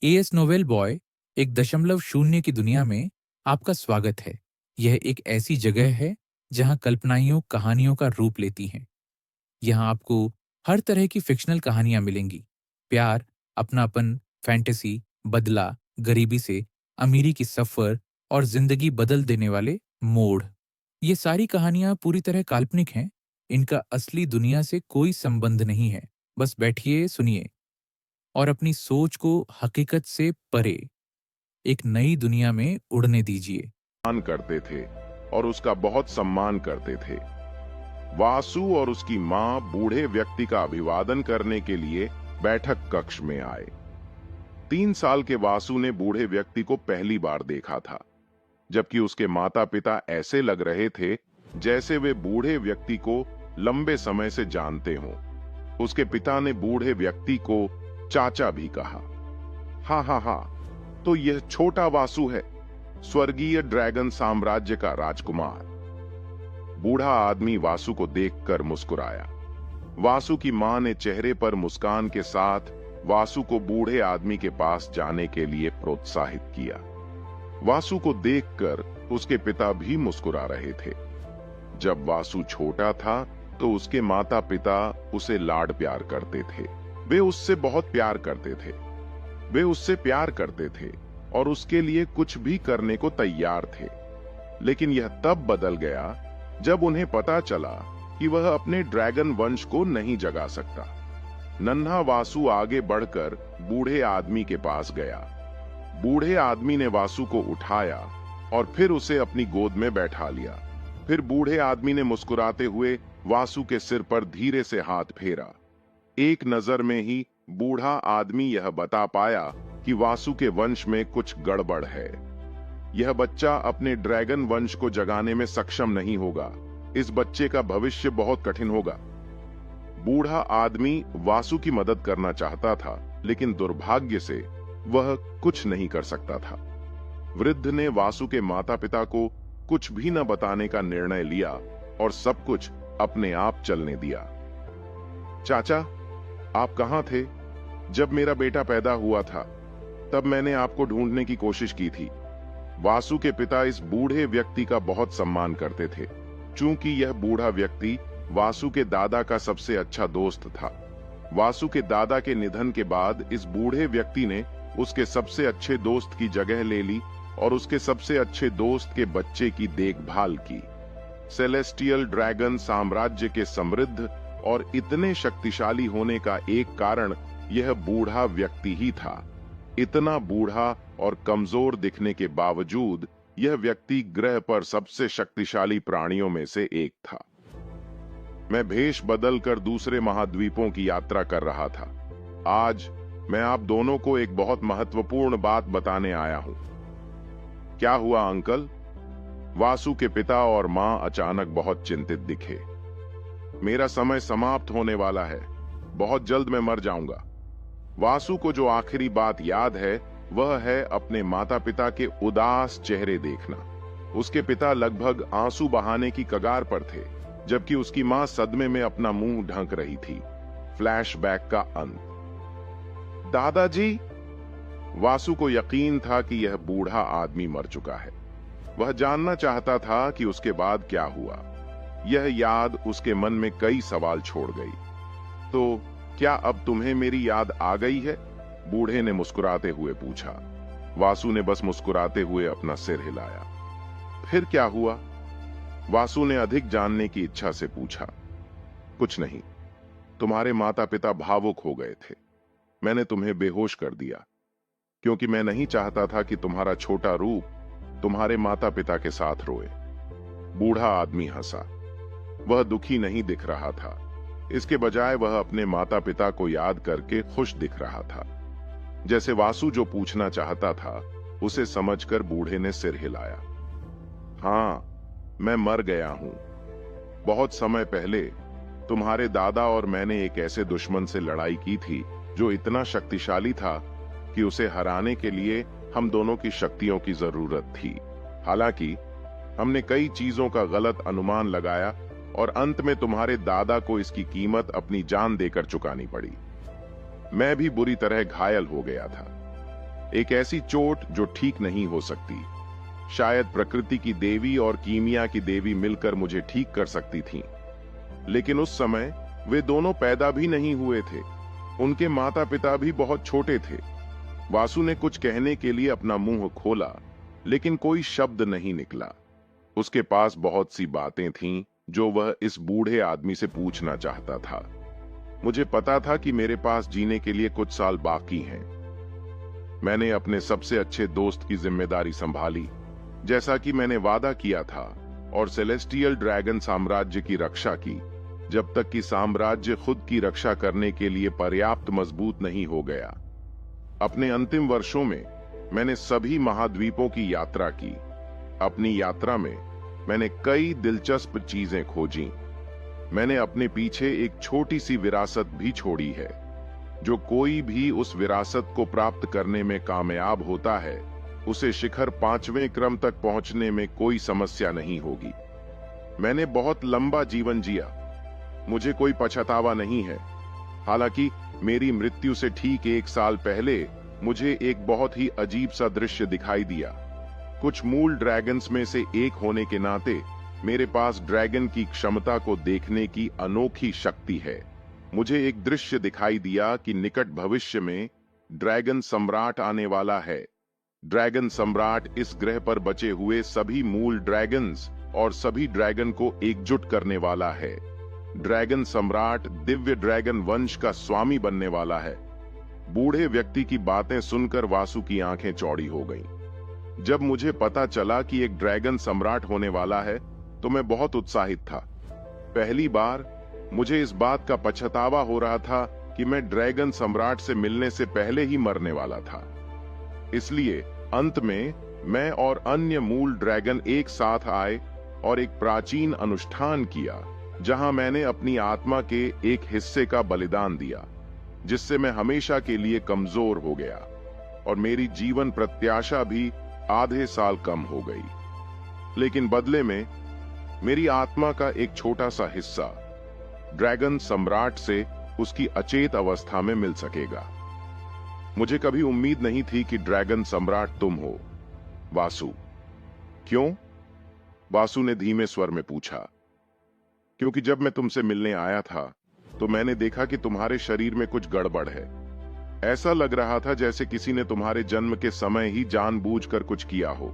As novel boy एक दशमलव शून्य की दुनिया में आपका स्वागत है। यह एक ऐसी जगह है जहां कल्पनाइयों कहानियों का रूप लेती हैं। यहाँ आपको हर तरह की फिक्शनल कहानियां मिलेंगी। प्यार, अपनापन, फैंटेसी, बदला, गरीबी से अमीरी की सफर और जिंदगी बदल देने वाले मोड़। ये सारी कहानियां पूरी तरह काल्पनिक हैं। इनका असली दुनिया से कोई संबंध नहीं है। बस बैठिए, सुनिए और अपनी सोच को हकीकत से परे एक नई दुनिया में उड़ने दीजिए। सम्मान करते थे और उसका बहुत सम्मान करते थे। वासु और उसकी मां बूढ़े व्यक्ति का अभिवादन करने के लिए बैठक कक्ष में आए। 3 साल के वासु ने बूढ़े व्यक्ति को पहली बार देखा था, जबकि उसके माता पिता ऐसे लग रहे थे जैसे वे बूढ़े व्यक्ति को लंबे समय से जानते हों। उसके पिता ने बूढ़े व्यक्ति को चाचा भी कहा। हाँ हाँ हाँ, तो यह छोटा वासु है, स्वर्गीय ड्रैगन साम्राज्य का राजकुमार। बूढ़ा आदमी वासु को देखकर मुस्कुराया। वासु की मां ने चेहरे पर मुस्कान के साथ वासु को बूढ़े आदमी के पास जाने के लिए प्रोत्साहित किया। वासु को देखकर उसके पिता भी मुस्कुरा रहे थे। जब वासु छोटा था तो उसके माता पिता उसे लाड प्यार करते थे। वे उससे बहुत प्यार करते थे। वे उससे प्यार करते थे और उसके लिए कुछ भी करने को तैयार थे। लेकिन यह तब बदल गया जब उन्हें पता चला कि वह अपने ड्रैगन वंश को नहीं जगा सकता। नन्हा वासु आगे बढ़कर बूढ़े आदमी के पास गया। बूढ़े आदमी ने वासु को उठाया और फिर उसे अपनी गोद में बैठा लिया। फिर बूढ़े आदमी ने मुस्कुराते हुए वासु के सिर पर धीरे से हाथ फेरा। एक नजर में ही बूढ़ा आदमी यह बता पाया कि वासु के वंश में कुछ गड़बड़ है। यह बच्चा अपने ड्रैगन वंश को जगाने में सक्षम नहीं होगा। इस बच्चे का भविष्य बहुत कठिन होगा। बूढ़ा आदमी वासु की मदद करना चाहता था, लेकिन दुर्भाग्य से वह कुछ नहीं कर सकता था। वृद्ध ने वासु के माता पिता को कुछ भी न बताने का निर्णय लिया और सब कुछ अपने आप चलने दिया। चाचा, आप कहां थे? जब मेरा बेटा पैदा हुआ था तब मैंने आपको ढूंढने की कोशिश की थी। वासु के पिता इस बूढ़े व्यक्ति का बहुत सम्मान करते थे, चूंकि यह बूढ़ा व्यक्ति वासु के दादा का सबसे अच्छा दोस्त था। वासु के दादा के निधन के बाद इस बूढ़े व्यक्ति ने उसके सबसे अच्छे दोस्त की जगह ले ली और उसके सबसे अच्छे दोस्त के बच्चे की देखभाल की। सेलेस्टियल ड्रैगन साम्राज्य के समृद्ध और इतने शक्तिशाली होने का एक कारण यह बूढ़ा व्यक्ति ही था। इतना बूढ़ा और कमजोर दिखने के बावजूद यह व्यक्ति ग्रह पर सबसे शक्तिशाली प्राणियों में से एक था। मैं भेष बदलकर दूसरे महाद्वीपों की यात्रा कर रहा था। आज मैं आप दोनों को एक बहुत महत्वपूर्ण बात बताने आया हूं। क्या हुआ अंकल? वासु के पिता और मां अचानक बहुत चिंतित दिखे। मेरा समय समाप्त होने वाला है। बहुत जल्द मैं मर जाऊंगा। वासु को जो आखिरी बात याद है वह है अपने माता पिता के उदास चेहरे देखना। उसके पिता लगभग आंसू बहाने की कगार पर थे, जबकि उसकी मां सदमे में अपना मुंह ढक रही थी। फ्लैशबैक का अंत। दादाजी! वासु को यकीन था कि यह बूढ़ा आदमी मर चुका है। वह जानना चाहता था कि उसके बाद क्या हुआ। यह याद उसके मन में कई सवाल छोड़ गई। तो क्या अब तुम्हें मेरी याद आ गई है? बूढ़े ने मुस्कुराते हुए पूछा। वासु ने बस मुस्कुराते हुए अपना सिर हिलाया। फिर क्या हुआ? वासु ने अधिक जानने की इच्छा से पूछा। कुछ नहीं, तुम्हारे माता पिता भावुक हो गए थे। मैंने तुम्हें बेहोश कर दिया, क्योंकि मैं नहीं चाहता था कि तुम्हारा छोटा रूप तुम्हारे माता पिता के साथ रोए। बूढ़ा आदमी हंसा। वह दुखी नहीं दिख रहा था। इसके बजाय वह अपने माता पिता को याद करके खुश दिख रहा था। जैसे वासु जो पूछना चाहता था उसे समझकर बूढ़े ने सिर हिलाया। हाँ, मैं मर गया हूं। बहुत समय पहले तुम्हारे दादा और मैंने एक ऐसे दुश्मन से लड़ाई की थी जो इतना शक्तिशाली था कि उसे हराने के लिए हम दोनों की शक्तियों की जरूरत थी। हालांकि हमने कई चीजों का गलत अनुमान लगाया और अंत में तुम्हारे दादा को इसकी कीमत अपनी जान देकर चुकानी पड़ी। मैं भी बुरी तरह घायल हो गया था। एक ऐसी चोट जो ठीक नहीं हो सकती। शायद प्रकृति की देवी और कीमिया की देवी मिलकर मुझे ठीक कर सकती थीं। लेकिन उस समय वे दोनों पैदा भी नहीं हुए थे। उनके माता पिता भी बहुत छोटे थे। वासु ने कुछ कहने के लिए अपना मुंह खोला, लेकिन कोई शब्द नहीं निकला। उसके पास बहुत सी बातें थीं जो वह इस बूढ़े आदमी से पूछना चाहता था। मुझे पता था कि मेरे पास जीने के लिए कुछ साल बाकी हैं। मैंने अपने सबसे अच्छे दोस्त की जिम्मेदारी संभाली, जैसा कि मैंने वादा किया था, और सेलेस्टियल ड्रैगन साम्राज्य की रक्षा की, जब तक कि साम्राज्य खुद की रक्षा करने के लिए पर्याप्त मजबूत नहीं हो गया। अपने अंतिम वर्षों में मैंने सभी महाद्वीपों की यात्रा की। अपनी यात्रा में मैंने कई दिलचस्प चीजें खोजी। मैंने अपने पीछे एक छोटी सी विरासत भी छोड़ी है। जो कोई भी उस विरासत को प्राप्त करने में कामयाब होता है, उसे शिखर 5वें क्रम तक पहुंचने में कोई समस्या नहीं होगी। मैंने बहुत लंबा जीवन जिया। मुझे कोई पछतावा नहीं है। हालांकि मेरी मृत्यु से ठीक 1 साल पहले मुझे एक बहुत ही अजीब सा दृश्य दिखाई दिया। कुछ मूल ड्रैगन्स में से एक होने के नाते मेरे पास ड्रैगन की क्षमता को देखने की अनोखी शक्ति है। मुझे एक दृश्य दिखाई दिया कि निकट भविष्य में ड्रैगन सम्राट आने वाला है। ड्रैगन सम्राट इस ग्रह पर बचे हुए सभी मूल ड्रैगन्स और सभी ड्रैगन को एकजुट करने वाला है। ड्रैगन सम्राट दिव्य ड्रैगन वंश का स्वामी बनने वाला है। बूढ़े व्यक्ति की बातें सुनकर वासु की आंखें चौड़ी हो गईं। जब मुझे पता चला कि एक ड्रैगन सम्राट होने वाला है, तो मैं बहुत उत्साहित था। पहली बार मुझे इस बात का पछतावा हो रहा था कि मैं ड्रैगन सम्राट से मिलने से पहले ही मरने वाला था। इसलिए अंत में मैं और अन्य मूल ड्रैगन एक साथ आए और एक प्राचीन अनुष्ठान किया, जहां मैंने अपनी आत्मा के एक हिस्से का बलिदान दिया, जिससे मैं हमेशा के लिए कमजोर हो गया और मेरी जीवन प्रत्याशा भी आधे साल कम हो गई। लेकिन बदले में मेरी आत्मा का एक छोटा सा हिस्सा ड्रैगन सम्राट से उसकी अचेत अवस्था में मिल सकेगा। मुझे कभी उम्मीद नहीं थी कि ड्रैगन सम्राट तुम हो, वासु। क्यों? वासु ने धीमे स्वर में पूछा। क्योंकि जब मैं तुमसे मिलने आया था तो मैंने देखा कि तुम्हारे शरीर में कुछ गड़बड़ है। ऐसा लग रहा था जैसे किसी ने तुम्हारे जन्म के समय ही जानबूझकर कुछ किया हो।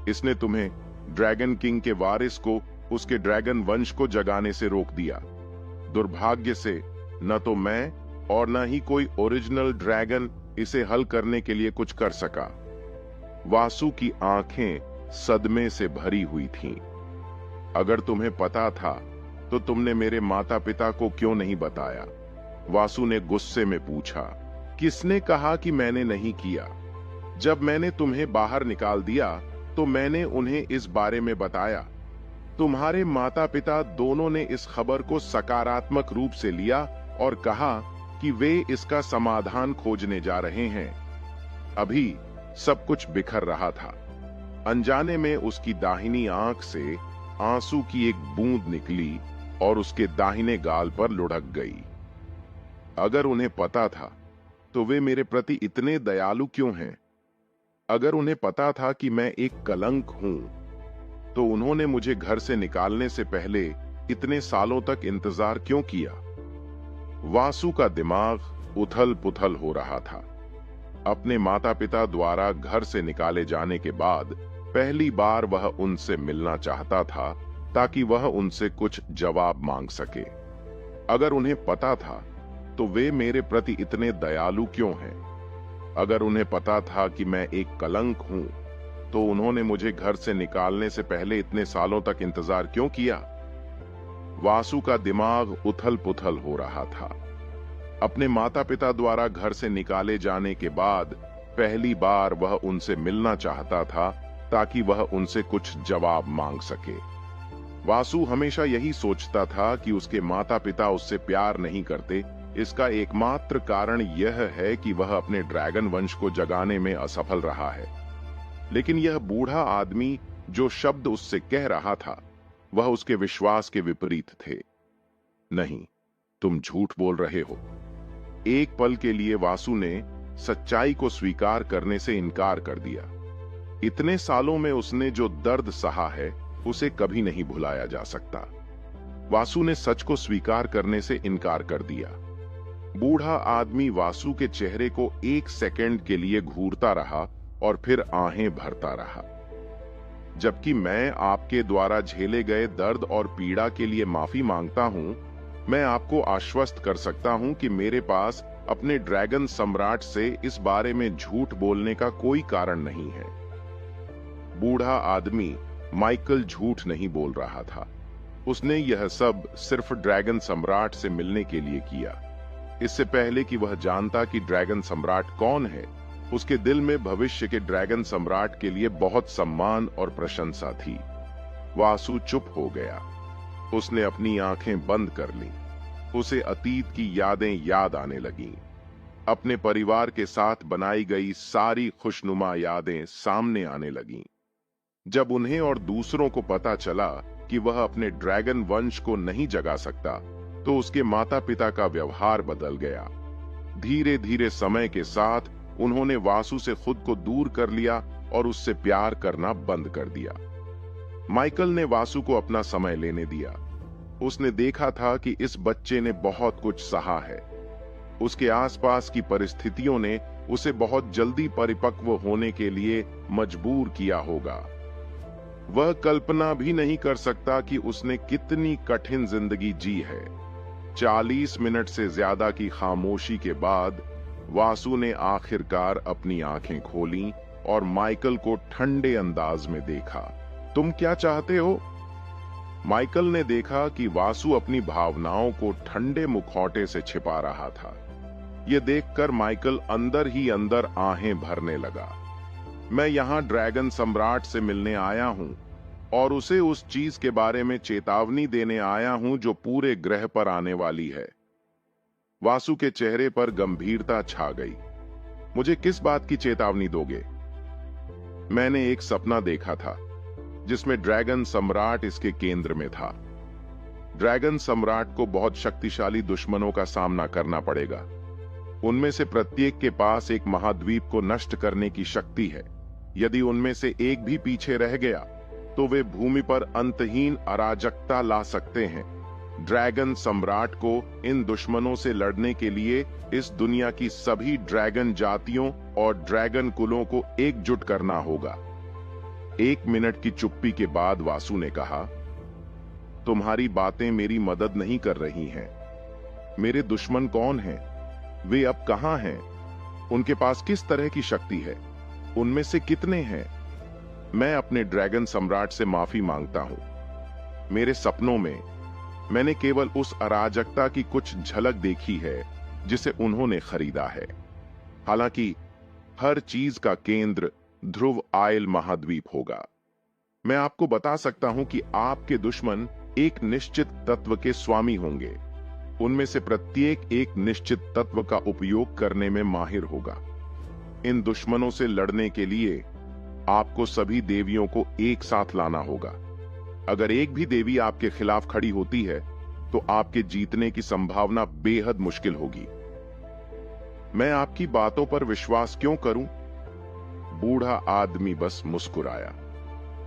इसने तुम्हें ड्रैगन किंग के वारिस को उसके ड्रैगन वंश को जगाने से रोक दिया। दुर्भाग्य से न तो मैं और न ही कोई ओरिजिनल ड्रैगन इसे हल करने के लिए कुछ कर सका। वासु की आंखें सदमे से भरी हुई थीं। अगर तुम्हें पता था तो तुमने मेरे माता पिता को क्यों नहीं बताया? वासु ने गुस्से में पूछा। किसने कहा कि मैंने नहीं किया? जब मैंने तुम्हें बाहर निकाल दिया तो मैंने उन्हें इस बारे में बताया। तुम्हारे माता पिता दोनों ने इस खबर को सकारात्मक रूप से लिया और कहा कि वे इसका समाधान खोजने जा रहे हैं। अभी सब कुछ बिखर रहा था। अनजाने में उसकी दाहिनी आंख से आंसू की एक बूंद निकली और उसके दाहिने गाल पर लुढ़क गई। अगर उन्हें पता था तो वे मेरे प्रति इतने दयालु क्यों हैं? अगर उन्हें पता था कि मैं एक कलंक हूं, तो उन्होंने मुझे घर से निकालने से पहले इतने सालों तक इंतजार क्यों किया? वासु का दिमाग उथल पुथल हो रहा था। अपने माता पिता द्वारा घर से निकाले जाने के बाद पहली बार वह उनसे मिलना चाहता था, ताकि वह उनसे कुछ जवाब मांग सके। अगर उन्हें पता था तो वे मेरे प्रति इतने दयालु क्यों हैं? अगर उन्हें पता था कि मैं एक कलंक हूं, तो उन्होंने मुझे घर से निकालने से पहले इतने सालों तक इंतजार क्यों किया? वासु का दिमाग उथल पुथल हो रहा था। अपने माता पिता द्वारा घर से निकाले जाने के बाद पहली बार वह उनसे मिलना चाहता था, ताकि वह उनसे कुछ जवाब मांग सके। वासु हमेशा यही सोचता था कि उसके माता पिता उससे प्यार नहीं करते। इसका एकमात्र कारण यह है कि वह अपने ड्रैगन वंश को जगाने में असफल रहा है। लेकिन यह बूढ़ा आदमी जो शब्द उससे कह रहा था, वह उसके विश्वास के विपरीत थे। नहीं, तुम झूठ बोल रहे हो। एक पल के लिए वासु ने सच्चाई को स्वीकार करने से इनकार कर दिया। इतने सालों में उसने जो दर्द सहा है उसे कभी नहीं भुलाया जा सकता। वासु ने सच को स्वीकार करने से इनकार कर दिया। बूढ़ा आदमी वासु के चेहरे को 1 सेकंड के लिए घूरता रहा और फिर आहें भरता रहा। जबकि मैं आपके द्वारा झेले गए दर्द और पीड़ा के लिए माफी मांगता हूं, मैं आपको आश्वस्त कर सकता हूं कि मेरे पास अपने ड्रैगन सम्राट से इस बारे में झूठ बोलने का कोई कारण नहीं है। बूढ़ा आदमी माइकल झूठ नहीं बोल रहा था। उसने यह सब सिर्फ ड्रैगन सम्राट से मिलने के लिए किया। इससे पहले कि वह जानता कि ड्रैगन सम्राट कौन है, उसके दिल में भविष्य के ड्रैगन सम्राट के लिए बहुत सम्मान और प्रशंसा थी। वासु चुप हो गया। उसने अपनी आंखें बंद कर लीं। उसे अतीत की यादें याद आने लगीं। अपने परिवार के साथ बनाई गई सारी खुशनुमा यादें सामने आने लगीं। जब उन्हें और दूसरों को पता चला कि वह अपने ड्रैगन वंश को नहीं जगा सकता, तो उसके माता पिता का व्यवहार बदल गया। धीरे धीरे समय के साथ उन्होंने वासु से खुद को दूर कर लिया और उससे प्यार करना बंद कर दिया। माइकल ने वासु को अपना समय लेने दिया। उसने देखा था कि इस बच्चे ने बहुत कुछ सहा है। उसके आसपास की परिस्थितियों ने उसे बहुत जल्दी परिपक्व होने के लिए मजबूर किया होगा। वह कल्पना भी नहीं कर सकता कि उसने कितनी कठिन जिंदगी जी है। 40 मिनट से ज्यादा की खामोशी के बाद वासु ने आखिरकार अपनी आंखें खोलीं और माइकल को ठंडे अंदाज में देखा। तुम क्या चाहते हो? माइकल ने देखा कि वासु अपनी भावनाओं को ठंडे मुखौटे से छिपा रहा था। यह देखकर माइकल अंदर ही अंदर आहें भरने लगा। मैं यहां ड्रैगन सम्राट से मिलने आया हूं और उसे उस चीज के बारे में चेतावनी देने आया हूं जो पूरे ग्रह पर आने वाली है। वासु के चेहरे पर गंभीरता छा गई। मुझे किस बात की चेतावनी दोगे? मैंने एक सपना देखा था जिसमें ड्रैगन सम्राट इसके केंद्र में था। ड्रैगन सम्राट को बहुत शक्तिशाली दुश्मनों का सामना करना पड़ेगा। उनमें से प्रत्येक के पास एक महाद्वीप को नष्ट करने की शक्ति है। यदि उनमें से एक भी पीछे रह गया तो वे भूमि पर अंतहीन अराजकता ला सकते हैं। ड्रैगन सम्राट को इन दुश्मनों से लड़ने के लिए इस दुनिया की सभी ड्रैगन जातियों और ड्रैगन कुलों को एकजुट करना होगा। 1 मिनट की चुप्पी के बाद वासु ने कहा, तुम्हारी बातें मेरी मदद नहीं कर रही हैं। मेरे दुश्मन कौन हैं? वे अब कहां हैं? उनके पास किस तरह की शक्ति है? उनमें से कितने हैं? मैं अपने ड्रैगन सम्राट से माफी मांगता हूं। मेरे सपनों में मैंने केवल उस अराजकता की कुछ झलक देखी है जिसे उन्होंने खरीदा है। हालांकि हर चीज का केंद्र ध्रुव आयल महाद्वीप होगा। मैं आपको बता सकता हूं कि आपके दुश्मन एक निश्चित तत्व के स्वामी होंगे। उनमें से प्रत्येक एक निश्चित तत्व का उपयोग करने में माहिर होगा। इन दुश्मनों से लड़ने के लिए आपको सभी देवियों को एक साथ लाना होगा। अगर एक भी देवी आपके खिलाफ खड़ी होती है तो आपके जीतने की संभावना बेहद मुश्किल होगी। मैं आपकी बातों पर विश्वास क्यों करूं? बूढ़ा आदमी बस मुस्कुराया।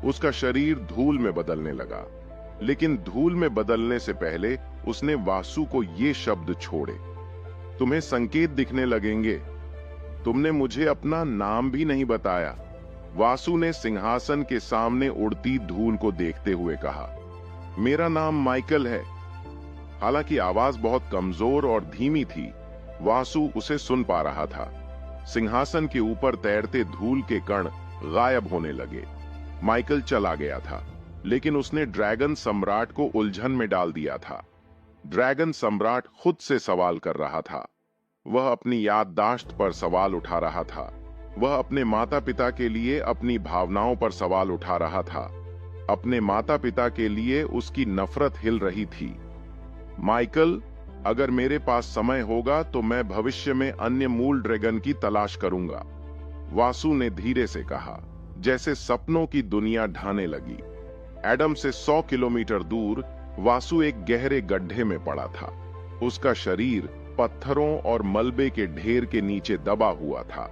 उसका शरीर धूल में बदलने लगा, लेकिन धूल में बदलने से पहले उसने वासु को ये शब्द छोड़े, तुम्हें संकेत दिखने लगेंगे। तुमने मुझे अपना नाम भी नहीं बताया। वासु ने सिंहासन के सामने उड़ती धूल को देखते हुए कहा, मेरा नाम माइकल है। हालांकि आवाज बहुत कमजोर और धीमी थी, वासु उसे सुन पा रहा था। सिंहासन के ऊपर तैरते धूल के कण गायब होने लगे। माइकल चला गया था, लेकिन उसने ड्रैगन सम्राट को उलझन में डाल दिया था। ड्रैगन सम्राट खुद से सवाल कर रहा था। वह अपनी याददाश्त पर सवाल उठा रहा था। वह अपने माता पिता के लिए अपनी भावनाओं पर सवाल उठा रहा था। अपने माता पिता के लिए उसकी नफरत हिल रही थी। माइकल, अगर मेरे पास समय होगा तो मैं भविष्य में अन्य मूल ड्रैगन की तलाश करूंगा, वासु ने धीरे से कहा, जैसे सपनों की दुनिया ढाने लगी। एडम से 100 किलोमीटर दूर वासु एक गहरे गड्ढे में पड़ा था। उसका शरीर पत्थरों और मलबे के ढेर के नीचे दबा हुआ था।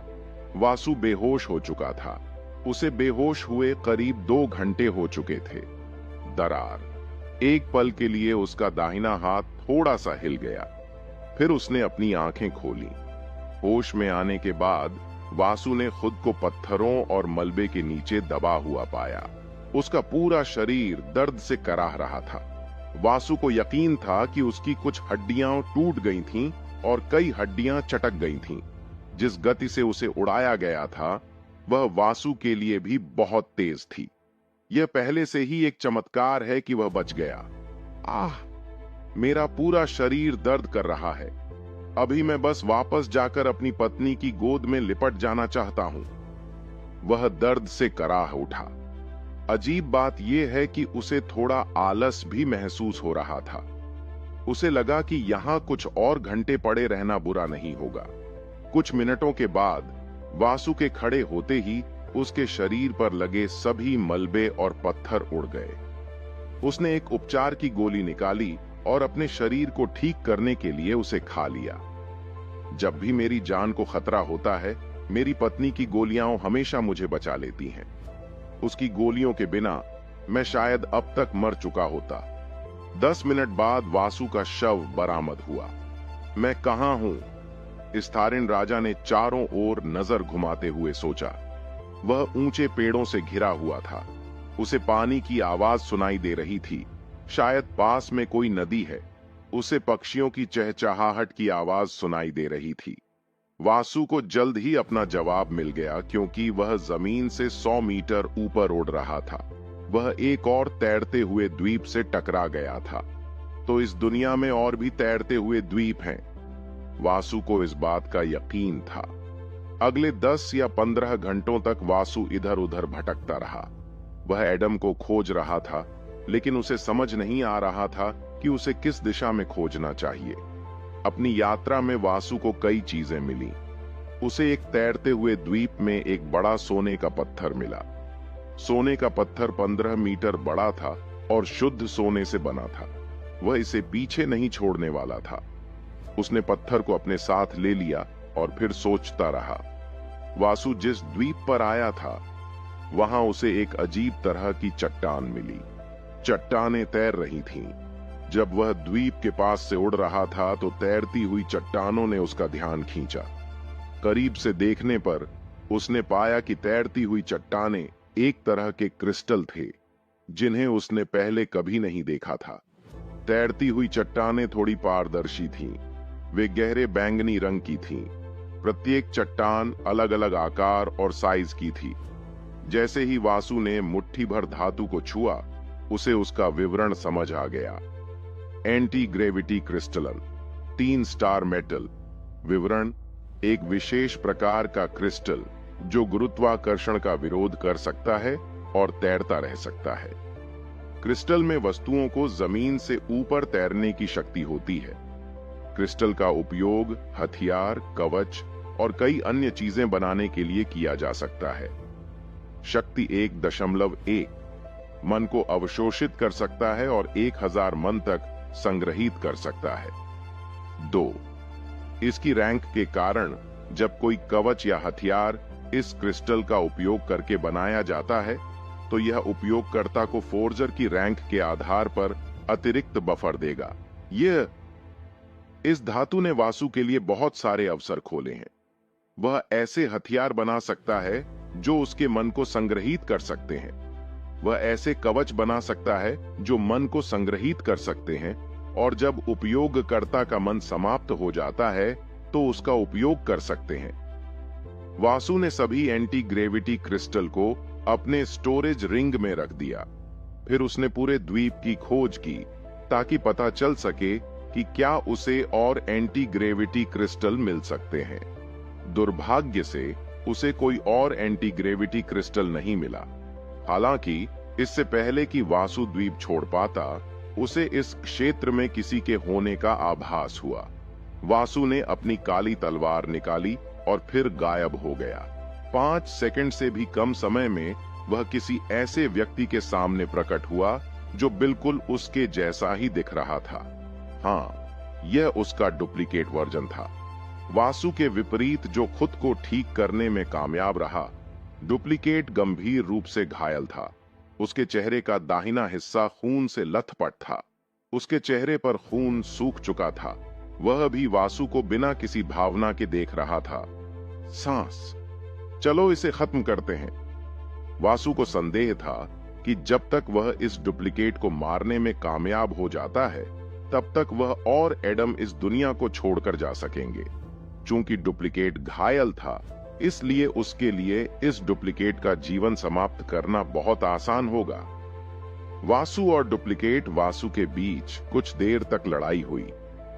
वासु बेहोश हो चुका था। उसे बेहोश हुए करीब 2 घंटे हो चुके थे। दरार। एक पल के लिए उसका दाहिना हाथ थोड़ा सा हिल गया। फिर उसने अपनी आंखें खोली। होश में आने के बाद वासु ने खुद को पत्थरों और मलबे के नीचे दबा हुआ पाया। उसका पूरा शरीर दर्द से कराह रहा था। वासु को यकीन था कि उसकी कुछ हड्डियां टूट गई थीं और कई हड्डियां चटक गई थीं। जिस गति से उसे उड़ाया गया था वह वासु के लिए भी बहुत तेज थी। यह पहले से ही एक चमत्कार है कि वह बच गया। आह, मेरा पूरा शरीर दर्द कर रहा है। अभी मैं बस वापस जाकर अपनी पत्नी की गोद में लिपट जाना चाहता हूं। वह दर्द से कराह उठा। अजीब बात यह है कि उसे थोड़ा आलस भी महसूस हो रहा था। उसे लगा कि यहां कुछ और घंटे पड़े रहना बुरा नहीं होगा। कुछ मिनटों के बाद वासु के खड़े होते ही उसके शरीर पर लगे सभी मलबे और पत्थर उड़ गए। उसने एक उपचार की गोली निकाली और अपने शरीर को ठीक करने के लिए उसे खा लिया। जब भी मेरी जान को खतरा होता है, मेरी पत्नी की गोलियां हमेशा मुझे बचा लेती हैं। उसकी गोलियों के बिना मैं शायद अब तक मर चुका होता। 10 मिनट बाद वासु का शव बरामद हुआ। मैं कहां हूं? इस थारिन राजा ने चारों ओर नजर घुमाते हुए सोचा। वह ऊंचे पेड़ों से घिरा हुआ था। उसे पानी की आवाज सुनाई दे रही थी। शायद पास में कोई नदी है। उसे पक्षियों की चहचहाहट की आवाज सुनाई दे रही थी। वासु को जल्द ही अपना जवाब मिल गया, क्योंकि वह जमीन से 100 मीटर ऊपर उड़ रहा था। वह एक और तैरते हुए द्वीप से टकरा गया था। तो इस दुनिया में और भी तैरते हुए द्वीप हैं। वासु को इस बात का यकीन था। अगले 10 या 15 घंटों तक वासु इधर उधर भटकता रहा। वह एडम को खोज रहा था, लेकिन उसे समझ नहीं आ रहा था कि उसे किस दिशा में खोजना चाहिए। अपनी यात्रा में वासु को कई चीजें मिली। उसे एक तैरते हुए द्वीप में एक बड़ा सोने का पत्थर मिला। सोने का पत्थर 15 मीटर बड़ा था और शुद्ध सोने से बना था। वह इसे पीछे नहीं छोड़ने वाला था। उसने पत्थर को अपने साथ ले लिया और फिर सोचता रहा। वासु जिस द्वीप पर आया था वहां उसे एक अजीब तरह की चट्टान मिली। चट्टानें तैर रही थीं। जब वह द्वीप के पास से उड़ रहा था तो तैरती हुई चट्टानों ने उसका ध्यान खींचा। करीब से देखने पर उसने पाया कि तैरती हुई चट्टानें एक तरह के क्रिस्टल थे, जिन्हें उसने पहले कभी नहीं देखा था। तैरती हुई चट्टानें थोड़ी पारदर्शी थीं। वे गहरे बैंगनी रंग की थीं। प्रत्येक चट्टान अलग अलग आकार और साइज की थी। जैसे ही वासु ने मुट्ठी भर धातु को छुआ, उसे उसका विवरण समझ आ गया। Anti gravity crystalline, 3 star metal. विवरण: एक विशेष प्रकार का क्रिस्टल जो गुरुत्वाकर्षण का विरोध कर सकता है और तैरता रह सकता है। क्रिस्टल में वस्तुओं को जमीन से ऊपर तैरने की शक्ति होती है। क्रिस्टल का उपयोग हथियार, कवच और कई अन्य चीजें बनाने के लिए किया जा सकता है। शक्ति 1.1 मन को अवशोषित कर सकता है और 1000 मन तक संग्रहित कर सकता है। 2. इसकी रैंक के कारण जब कोई कवच या हथियार इस क्रिस्टल का उपयोग करके बनाया जाता है तो यह उपयोगकर्ता को फोर्जर की रैंक के आधार पर अतिरिक्त बफर देगा। इस धातु ने वासु के लिए बहुत सारे अवसर खोले हैं। वह ऐसे हथियार बना सकता है जो उसके मन को संग्रहित कर सकते हैं। वह ऐसे कवच बना सकता है जो मन को संग्रहित कर सकते हैं, और जब उपयोगकर्ता का मन समाप्त हो जाता है तो उसका उपयोग कर सकते हैं। वासु ने सभी एंटी ग्रेविटी क्रिस्टल को अपने स्टोरेज रिंग में रख दिया। फिर उसने पूरे द्वीप की खोज की ताकि पता चल सके कि क्या उसे और एंटी ग्रेविटी क्रिस्टल मिल सकते हैं। दुर्भाग्य से उसे कोई और एंटी ग्रेविटी क्रिस्टल नहीं मिला। हालांकि इससे पहले कि वासु द्वीप छोड़ पाता, उसे इस क्षेत्र में किसी के होने का आभास हुआ। वासु ने अपनी काली तलवार निकाली और फिर गायब हो गया। 5 सेकंड से भी कम समय में वह किसी ऐसे व्यक्ति के सामने प्रकट हुआ जो बिल्कुल उसके जैसा ही दिख रहा था। हाँ, यह उसका डुप्लीकेट वर्जन था। वासु के विपरीत, जो खुद को ठीक करने में कामयाब रहा, डुप्लीकेट गंभीर रूप से घायल था। उसके चेहरे का दाहिना हिस्सा खून से लथपथ था। उसके चेहरे पर खून सूख चुका था। वह भी वासु को बिना किसी भावना के देख रहा था। सांस, चलो इसे खत्म करते हैं। वासु को संदेह था कि जब तक वह इस डुप्लीकेट को मारने में कामयाब हो जाता है, तब तक वह और एडम इस दुनिया को छोड़कर जा सकेंगे। चूंकि डुप्लीकेट घायल था, इसलिए उसके लिए इस डुप्लीकेट का जीवन समाप्त करना बहुत आसान होगा। वासु और डुप्लीकेट वासु के बीच कुछ देर तक लड़ाई हुई।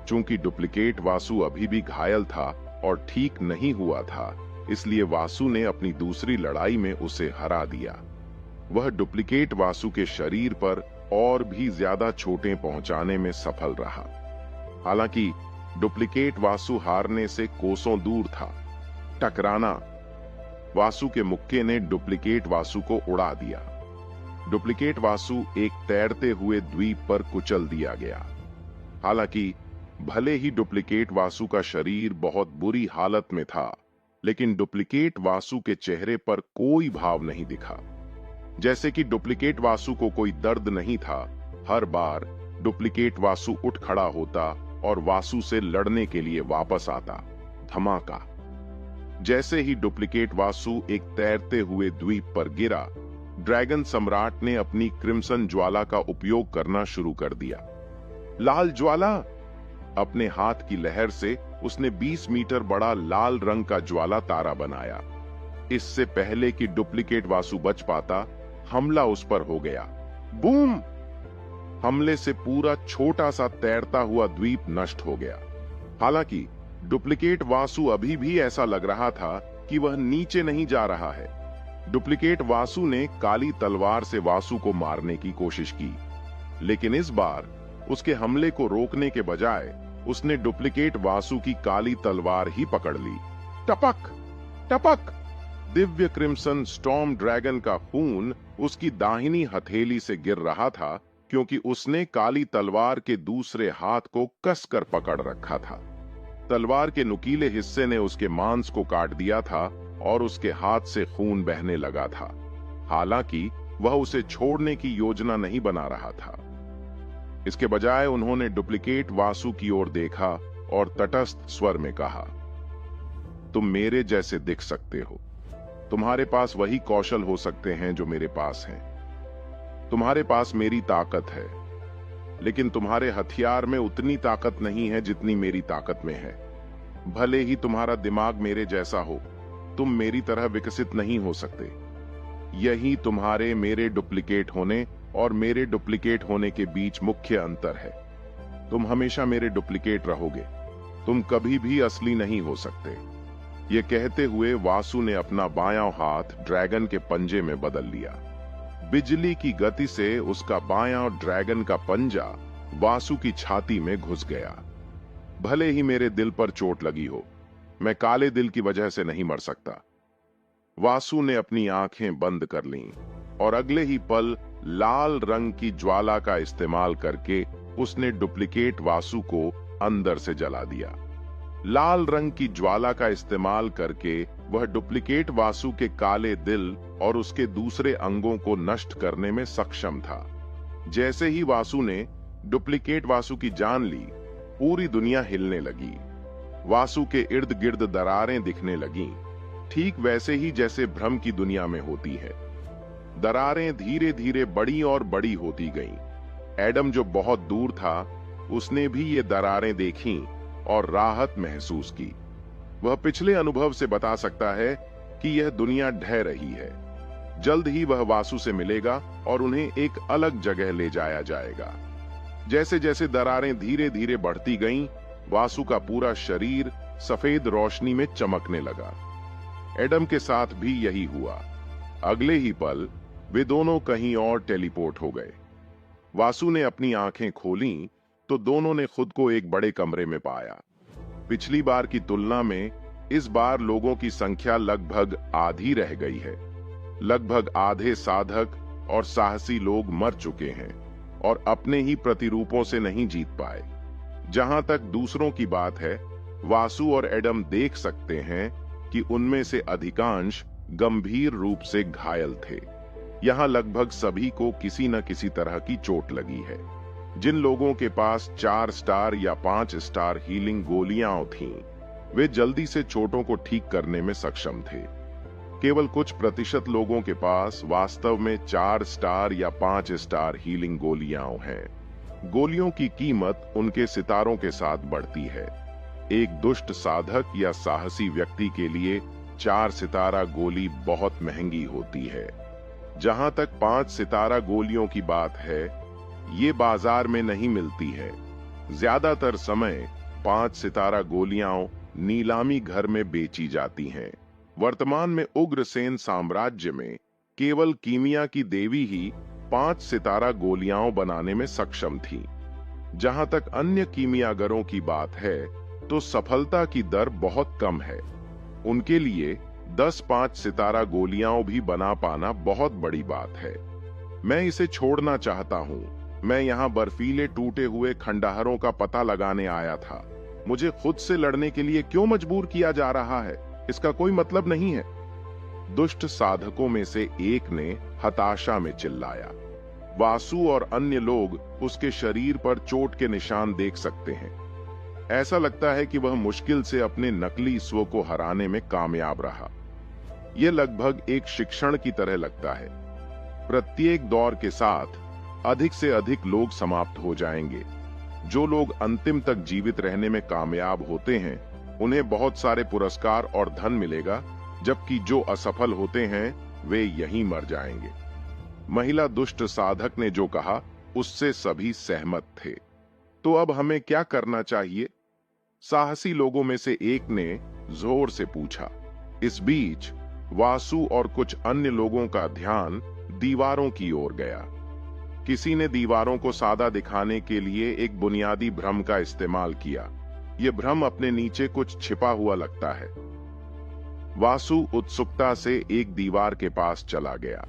चूंकि डुप्लीकेट वासु अभी भी घायल था और ठीक नहीं हुआ था, इसलिए वासु ने अपनी दूसरी लड़ाई में उसे हरा दिया। वह डुप्लीकेट वासु के शरीर पर और भी ज्यादा चोटें पहुंचाने में सफल रहा। हालांकि डुप्लीकेट वासु हारने से कोसों दूर था। टकराना, वासु के मुक्के ने डुप्लीकेट वासु को उड़ा दिया। डुप्लीकेट वासु एक तैरते हुए द्वीप पर कुचल दिया गया। हालांकि भले ही डुप्लीकेट वासु का शरीर बहुत बुरी हालत में था, लेकिन डुप्लीकेट वासु के चेहरे पर कोई भाव नहीं दिखा। जैसे कि डुप्लीकेट वासु को कोई दर्द नहीं था। हर बार डुप्लीकेट वासु उठ खड़ा होता और वासु से लड़ने के लिए वापस आता। धमाका। जैसे ही डुप्लीकेट वासु एक तैरते हुए द्वीप पर गिरा, ड्रैगन सम्राट ने अपनी क्रिम्सन ज्वाला का उपयोग करना शुरू कर दिया। लाल ज्वाला। अपने हाथ की लहर से उसने 20 मीटर बड़ा लाल रंग का ज्वाला तारा बनाया। इससे पहले कि डुप्लीकेट वासु बच पाता, हमला उस पर हो गया। बूम! हमले से पूरा छोटा सा तैरता हुआ द्वीप नष्ट हो गया। हालांकि डुप्लीकेट वासु अभी भी ऐसा लग रहा था कि वह नीचे नहीं जा रहा है। डुप्लीकेट वासु ने काली तलवार से वासु को मारने की कोशिश की, लेकिन इस बार उसके हमले को रोकने के बजाय उसने डुप्लीकेट वासु की काली तलवार ही पकड़ ली। टपक टपक। दिव्य क्रिम्सन स्टॉर्म ड्रैगन का खून उसकी दाहिनी हथेली से गिर रहा था, क्योंकि उसने काली तलवार के दूसरे हाथ को कसकर पकड़ रखा था। तलवार के नुकीले हिस्से ने उसके मांस को काट दिया था और उसके हाथ से खून बहने लगा था। हालांकि वह उसे छोड़ने की योजना नहीं बना रहा था। इसके बजाय उन्होंने डुप्लीकेट वासु की ओर देखा और तटस्थ स्वर में कहा, तुम मेरे जैसे दिख सकते हो। तुम्हारे पास वही कौशल हो सकते हैं जो मेरे पास हैं। तुम्हारे पास मेरी ताकत है, लेकिन तुम्हारे हथियार में उतनी ताकत नहीं है जितनी मेरी ताकत में है। भले ही तुम्हारा दिमाग मेरे जैसा हो, तुम मेरी तरह विकसित नहीं हो सकते। यही तुम्हारे मेरे डुप्लीकेट होने और मेरे डुप्लीकेट होने के बीच मुख्य अंतर है। तुम हमेशा मेरे डुप्लीकेट रहोगे। तुम कभी भी असली नहीं हो सकते। ये कहते हुए वासु ने अपना बायां हाथ ड्रैगन के पंजे में बदल लिया। बिजली की गति से उसका बायां ड्रैगन का पंजा वासु की छाती में घुस गया। भले ही मेरे दिल पर चोट लगी हो, मैं काले दिल की वजह से नहीं मर सकता। वासु ने अपनी आंखें बंद कर लीं और अगले ही पल लाल रंग की ज्वाला का इस्तेमाल करके उसने डुप्लीकेट वासु को अंदर से जला दिया। लाल रंग की ज्वाला का इस्तेमाल करके वह डुप्लीकेट वासु के काले दिल और उसके दूसरे अंगों को नष्ट करने में सक्षम था। जैसे ही वासु ने डुप्लीकेट वासु की जान ली, पूरी दुनिया हिलने लगी। वासु के इर्द गिर्द दरारें दिखने लगीं, ठीक वैसे ही जैसे भ्रम की दुनिया में होती है। दरारें धीरे धीरे बड़ी और बड़ी होती गईं। एडम, जो बहुत दूर था, उसने भी ये दरारें देखीं और राहत महसूस की। वह पिछले अनुभव से बता सकता है कि यह दुनिया ढह रही है। जल्द ही वह वासु से मिलेगा और उन्हें एक अलग जगह ले जाया जाएगा। जैसे जैसे दरारें धीरे धीरे बढ़ती गईं, वासु का पूरा शरीर सफेद रोशनी में चमकने लगा। एडम के साथ भी यही हुआ। अगले ही पल वे दोनों कहीं और टेलीपोर्ट हो गए। वासु ने अपनी आंखें खोलीं तो दोनों ने खुद को एक बड़े कमरे में पाया। पिछली बार की तुलना में इस बार लोगों की संख्या लगभग आधी रह गई है। लगभग आधे साधक और साहसी लोग मर चुके हैं और अपने ही प्रतिरूपों से नहीं जीत पाए। जहां तक दूसरों की बात है, वासु और एडम देख सकते हैं कि उनमें से अधिकांश गंभीर रूप से घायल थे। यहां लगभग सभी को किसी न किसी तरह की चोट लगी है। जिन लोगों के पास 4 स्टार या 5 स्टार हीलिंग गोलियां थीं, वे जल्दी से चोटों को ठीक करने में सक्षम थे। केवल कुछ प्रतिशत लोगों के पास वास्तव में 4 स्टार या 5 स्टार हीलिंग गोलियां हैं। गोलियों की कीमत उनके सितारों के साथ बढ़ती है। एक दुष्ट साधक या साहसी व्यक्ति के लिए 4 सितारा गोली बहुत महंगी होती है। जहां तक 5 सितारा गोलियों की बात है, ये बाजार में नहीं मिलती है। ज्यादातर समय 5 सितारा गोलियां नीलामी घर में बेची जाती हैं। वर्तमान में उग्रसेन साम्राज्य में केवल कीमिया की देवी ही 5 सितारा गोलियां बनाने में सक्षम थी। जहां तक अन्य कीमियागरों की बात है, तो सफलता की दर बहुत कम है। उनके लिए 10 5 सितारा गोलियां भी बना पाना बहुत बड़ी बात है। मैं इसे छोड़ना चाहता हूं। मैं यहाँ बर्फीले टूटे हुए खंडहरों का पता लगाने आया था। मुझे खुद से लड़ने के लिए क्यों मजबूर किया जा रहा है? इसका कोई मतलब नहीं है। दुष्ट साधकों में से एक ने हताशा में चिल्लाया। वासु और अन्य लोग उसके शरीर पर चोट के निशान देख सकते हैं। ऐसा लगता है कि वह मुश्किल से अपने नकली स्व को हराने में कामयाब रहा। यह लगभग एक शिक्षण की तरह लगता है। प्रत्येक दौर के साथ अधिक से अधिक लोग समाप्त हो जाएंगे। जो लोग अंतिम तक जीवित रहने में कामयाब होते हैं, उन्हें बहुत सारे पुरस्कार और धन मिलेगा, जबकि जो असफल होते हैं वे यहीं मर जाएंगे। महिला दुष्ट साधक ने जो कहा, उससे सभी सहमत थे। तो अब हमें क्या करना चाहिए? साहसी लोगों में से एक ने जोर से पूछा। इस बीच वासु और कुछ अन्य लोगों का ध्यान दीवारों की ओर गया। किसी ने दीवारों को सादा दिखाने के लिए एक बुनियादी भ्रम का इस्तेमाल किया। यह भ्रम अपने नीचे कुछ छिपा हुआ लगता है। वासु उत्सुकता से एक दीवार के पास चला गया।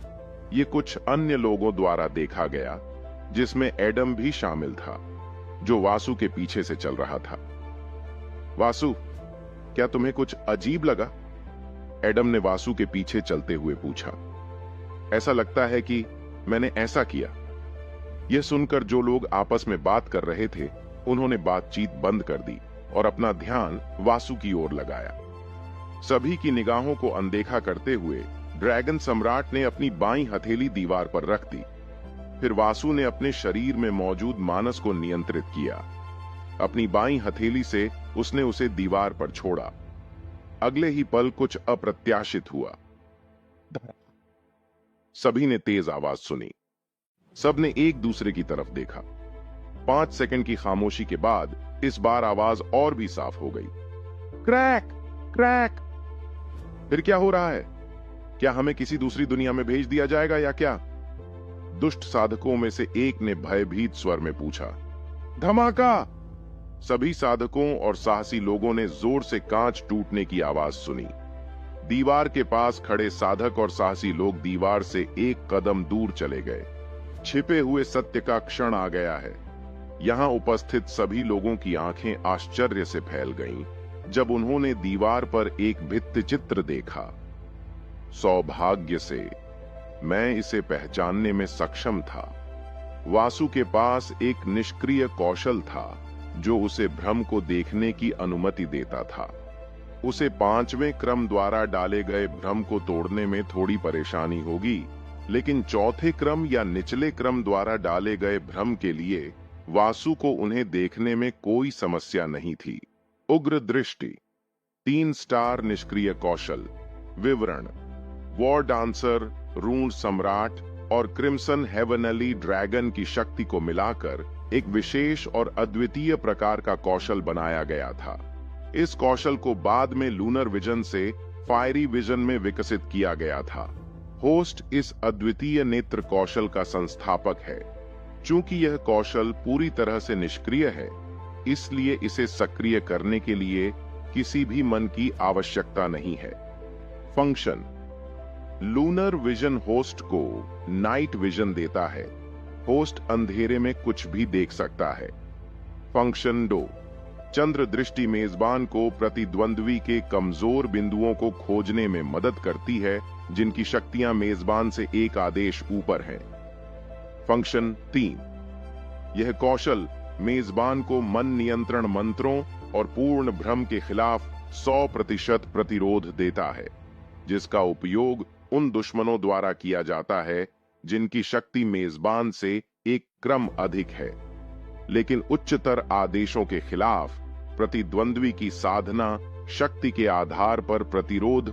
ये कुछ अन्य लोगों द्वारा देखा गया, जिसमें एडम भी शामिल था, जो वासु के पीछे से चल रहा था। वासु, क्या तुम्हें कुछ अजीब लगा? एडम ने वासु के पीछे चलते हुए पूछा। ऐसा लगता है कि मैंने ऐसा किया। यह सुनकर जो लोग आपस में बात कर रहे थे, उन्होंने बातचीत बंद कर दी और अपना ध्यान वासु की ओर लगाया। सभी की निगाहों को अनदेखा करते हुए ड्रैगन सम्राट ने अपनी बाईं हथेली दीवार पर रख दी। फिर वासु ने अपने शरीर में मौजूद मानस को नियंत्रित किया। अपनी बाईं हथेली से उसने उसे दीवार पर छोड़ा। अगले ही पल कुछ अप्रत्याशित हुआ। सभी ने तेज आवाज सुनी। सबने एक दूसरे की तरफ देखा। 5 सेकंड की खामोशी के बाद इस बार आवाज और भी साफ हो गई। Crack crack. फिर क्या हो रहा है? क्या हमें किसी दूसरी दुनिया में भेज दिया जाएगा या क्या? दुष्ट साधकों में से एक ने भयभीत स्वर में पूछा। धमाका! सभी साधकों और साहसी लोगों ने जोर से कांच टूटने की आवाज सुनी। दीवार के पास खड़े साधक और साहसी लोग दीवार से एक कदम दूर चले गए। छिपे हुए सत्य का क्षण आ गया है। यहां उपस्थित सभी लोगों की आंखें आश्चर्य से फैल गईं, जब उन्होंने दीवार पर एक भित्ति चित्र देखा। सौभाग्य से मैं इसे पहचानने में सक्षम था। वासु के पास एक निष्क्रिय कौशल था, जो उसे भ्रम को देखने की अनुमति देता था। उसे 5वें क्रम द्वारा डाले गए भ्रम को तोड़ने में थोड़ी परेशानी होगी, लेकिन चौथे क्रम या निचले क्रम द्वारा डाले गए भ्रम के लिए वासु को उन्हें देखने में कोई समस्या नहीं थी। उग्र दृष्टि, 3 स्टार निष्क्रिय कौशल, विवरण, वॉर डांसर, रून सम्राट और क्रिम्सन हेवनली ड्रैगन की शक्ति को मिलाकर एक विशेष और अद्वितीय प्रकार का कौशल बनाया गया था। इस कौशल को बाद में लूनर विजन से फायरी विजन में विकसित किया गया था। होस्ट इस अद्वितीय नेत्र कौशल का संस्थापक है। चूंकि यह कौशल पूरी तरह से निष्क्रिय है, इसलिए इसे सक्रिय करने के लिए किसी भी मन की आवश्यकता नहीं है। फंक्शन, लूनर विजन होस्ट को नाइट विजन देता है। होस्ट अंधेरे में कुछ भी देख सकता है। फंक्शन 2, चंद्र दृष्टि मेजबान को प्रतिद्वंद्वी के कमजोर बिंदुओं को खोजने में मदद करती है जिनकी शक्तियां मेजबान से एक आदेश ऊपर है। फंक्शन 3, यह कौशल मेजबान को मन नियंत्रण मंत्रों और पूर्ण भ्रम के खिलाफ 100% प्रतिरोध देता है, जिसका उपयोग उन दुश्मनों द्वारा किया जाता है जिनकी शक्ति मेजबान से एक क्रम अधिक है, लेकिन उच्चतर आदेशों के खिलाफ प्रतिद्वंद्वी की साधना शक्ति के आधार पर प्रतिरोध